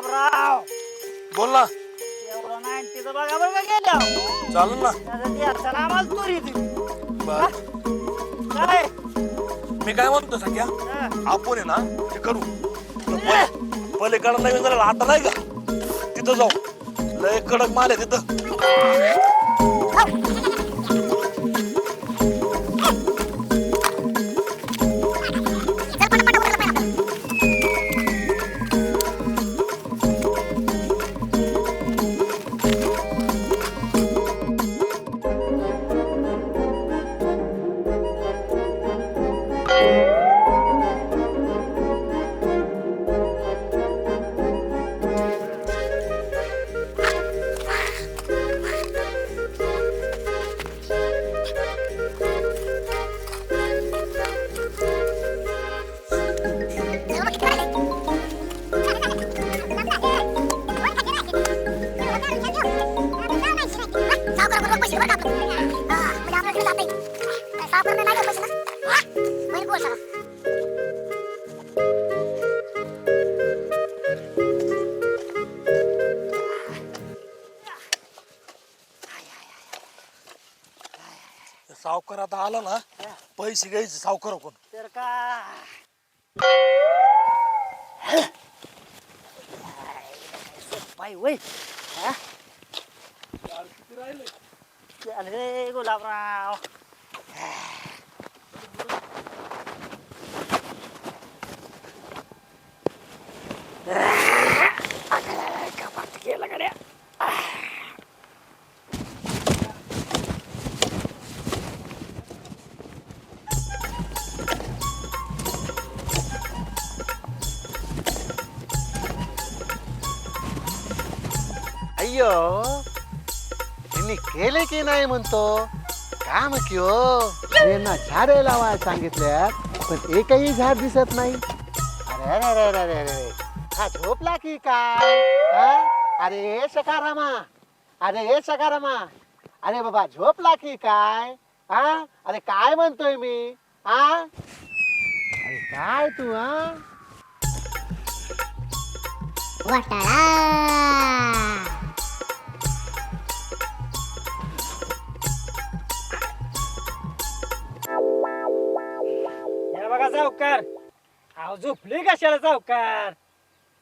गुलाबराव बोल ना. एवढं नाही तिथं बघा बरं का गेल्या चालेल ना. चला आम्हाला तुरी बर काय मी काय म्हणतो सध्या आपण आहे ना हे करू पलीकडे नवीन झालेला आता नाही का तिथं जाऊ लय कडक माल आहे तिथं. सावकार आता आला ना पैसे घ्यायचे सावकार कोण तर का पाय वय चल रे गुलाबराव गेला गड्या अय्यो यांनी केले की नाही म्हणतो काम क्यो यांना झाडे लावायला सांगितल्यात पण एकही झाड दिसत नाही. अरे अरे अरे अरे अरे हा झोपला की काय हा? अरे सकारामा अरे सकारामा अरे बाबा झोपला की काय हा अरे काय म्हणतोय मी हा अरे काय तू हा या बघा सावकार अहो झोपली कशाला सावकार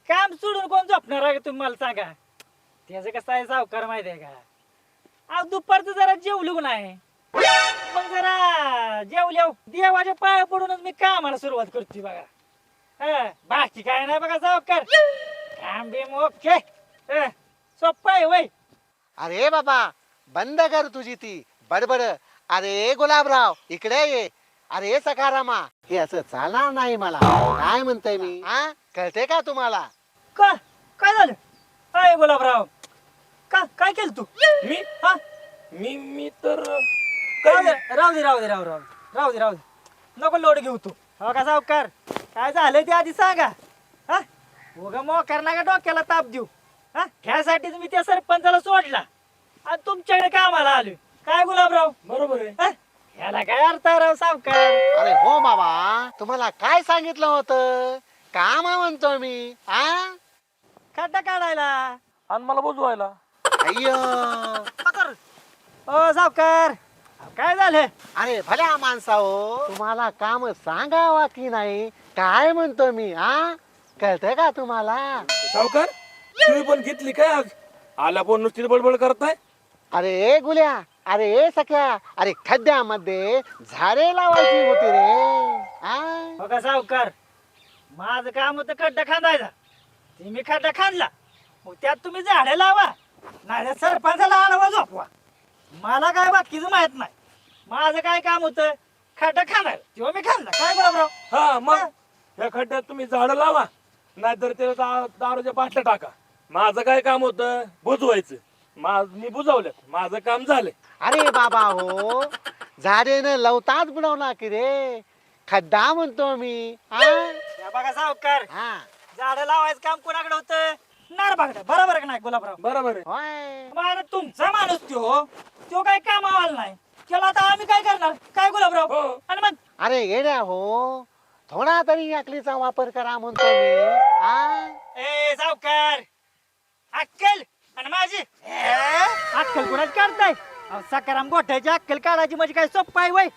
काम सोडून कोण झोपणार आहे तुम्ही मला सांगा त्याचं कसं आहे सावकार माहिती आहे का अहो दुपारचं जरा जेवलो नाही मग जरा जेवल्या देवाच्या पाया पडूनच मी कामाला सुरुवात करते बघा बाकी काय नाही बघा सावकार काम बिम ओके सोप्पा आहे वय अरे बाबा बंद कर तुझी ती बडबड. अरे गुलाबराव इकडे ये. अरे सकारामा हे असं चालणार नाही मला. काय म्हणतोय मी हा कळते का तुम्हाला का काय झालं काय गुलाबराव का काय केलं तू मी हा मी तर राहू दे राहू दे राहू दे राहू राहू राहू दे राहू दे नको लोड घेऊ तू हो का सावकार काय झालंय ते आधी सांगा हा उगा मोकार ना का डोक्याला ताप देऊ हा ह्यासाठीच मी त्या सरपंचाला सोडला आणि तुमच्याकडे कामाला आलोय काय गुलाबराव बरोबर आहे. हा? ह्याला काय अर्थ आहे राव सावकार अरे हो बाबा तुम्हाला काय सांगितलं होतं काम म्हणतो मी हा खड्डा काढायला आणि मला बोजवायला अय्यो पकर ओ सावकार अहो, काय झालं अरे भल्या माणसा हो तुम्हाला काम सांगावा की नाही काय म्हणतो मी हा कळतंय का तुम्हाला सावकार तुम्ही पण घेतली काय आज आल्या पण नुसती बडबड करताय. अरे गुल्या अरे सख्या अरे खड्ड्यामध्ये झाडे लावायची होती रे हा हो का सावकार माझं काम होतं खड्डा खांदायचा ते मी खड्डा खांदला मग त्यात तुम्ही झाडे लावा नाही सरपंचाला आडवा झोपवा मला काय बाकीचं माहित नाही माझं काय काम होतं खड्डा खांदायला तेव्हा मी खांदला काय बरोबर हा मग या खड्ड्यात तुम्ही झाडं लावा नाहीतर त्याला दारूच्या बाटल्या टाका. माझं काय काम होतं बुजवायचं. मी बुजवलं माझं काम झालं. अरे बाबा हो झाडे न लवताच बुडवला की रे खड्डा म्हणतो मी हा या बघा सावकार हा झाडं लावायचं काम कोणाकडे होतं नार बागडा बरोबर का नाही गुलाबराव बरोबर आहे. होय मग तुमचा माणूस तो काय कामावाला नाही त्याला आता आम्ही काय करणार काय गुलाबराव हो. आणि मग अरे येड्या हो थोडा तरी अकलीचा वापर करा म्हणतो मी हा ए सावकार अक्कल आणि माझी अक्कल कुणाच काढताय अहो, सकाराम घोटाळ्याची अक्कल काढायची म्हणजे काय सोप्पा आहे वय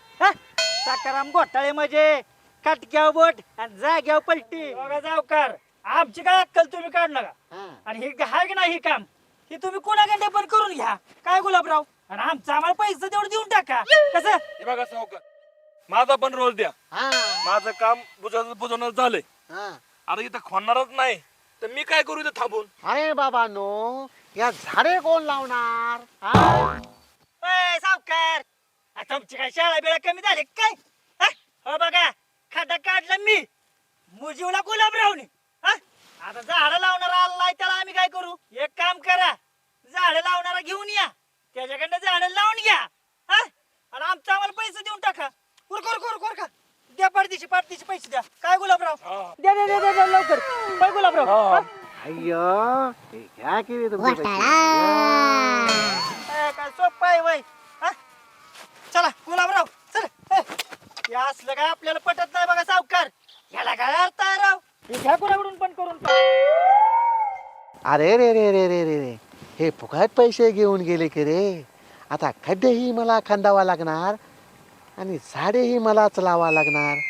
सकाराम घोटाळे म्हणजे कटक्याव बोट आणि जाग्याव पलटी बघा सावकार आमची काय अक्कल तुम्ही काढ नका हा. आणि हे आहे की नाही हे काम हे तुम्ही कोणाकडे पण करून घ्या काय गुलाबराव आणि आमचं आम्हाला पैसे तेवढं देऊन टाका कसं हे बघा सावकार माझा पण रोल द्या हा. माझं काम बुजवणं झालंय हा. आता इथं खोनणारच नाही तर मी काय करू इथं थांबून अरे बाबा नो या झाडे कोण लावणार हा? ए, सावकार आता तुमची काय शाळा बिळा कमी झाली काय हा? हो बघा खड्डा काढला मी मुजीवला गुलाबरावनी हा? आता झाडं लावणारा आलाय त्याला आम्ही काय करू एक काम करा झाडं लावणारा घेऊन या त्याच्याकडनं झाडं लावून घ्या हा? आणि आमचं आम्हाला पैसे देऊन टाका उरकर का द्या पाठदिशी पैसे द्या काय गुलाबराव हा. द्या द्या द्या द्या द्या, लवकर काय गुलाबराव हा. हा? अय्यो हे घ्या की रे तुमचे पैसे. काय सोपं आहे वय चला गुलाबराव चल हे असलं काय आपल्याला पटत नाही बघा सावकार याला काय अर्थ आहे राव हे घ्या कोणाकडून पण करून अरे रे रे रे रे रे रे हे फुकट पैसे घेऊन गेले की रे आता खड्डेही मला खांदावा लागणार आणि झाडेही मलाच लावा लागणार